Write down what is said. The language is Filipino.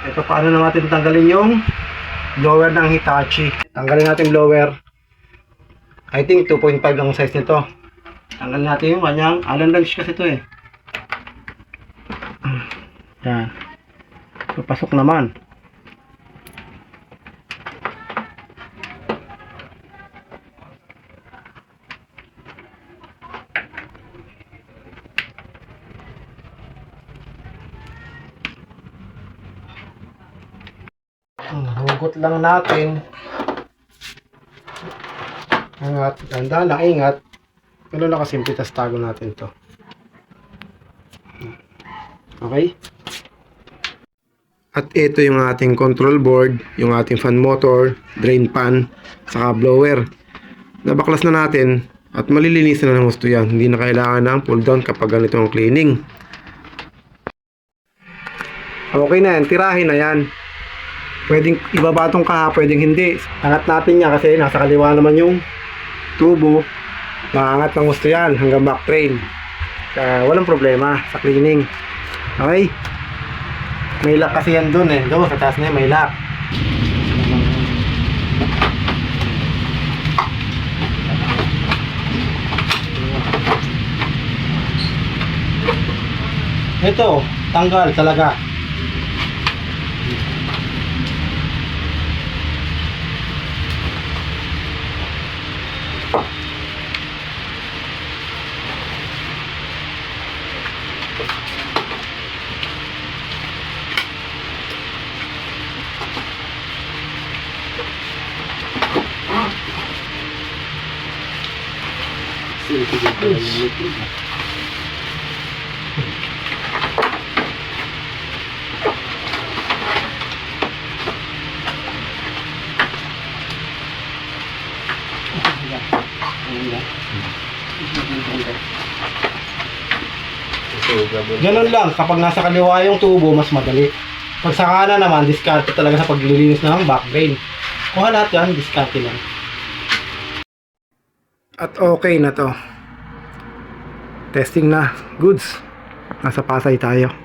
Ito, paano na natin tanggalin yung blower ng Hitachi. Tanggalin natin yung blower. I think 2.5 lang ang size nito. Tanggalin natin yung kanyang Allen wrench kasi ito eh. Yan. Papasok naman. Hugot lang natin. Angat, ganda lang, ingat. Ganun lang kasimple, tas tago natin to. Okay? At ito yung ating control board, yung ating fan motor, drain pan, saka blower. Nabaklas na natin at malilinis na ng gusto yan. Hindi na kailangan ng pull down kapag ganito ang cleaning. Okay na yan, tirahin na yan. Pwedeng ibaba itong kaha, pwedeng hindi. Angat natin yan kasi nasa kaliwa naman yung tubo. Maangat ng gusto yan hanggang back train. Walang problema sa cleaning. Okay? May lock kasi yan dun eh. Doon sa taas na yan, may lock. Ito, tanggal talaga. Ganun lang, kapag nasa kaliwa yung tubo, mas madali. Pag sa kanan naman, diskarte talaga sa paglilinis ng back drain. Kuha lahat yan, diskarte lang. At okay na to. Testing na. Goods. Nasa Pasay tayo.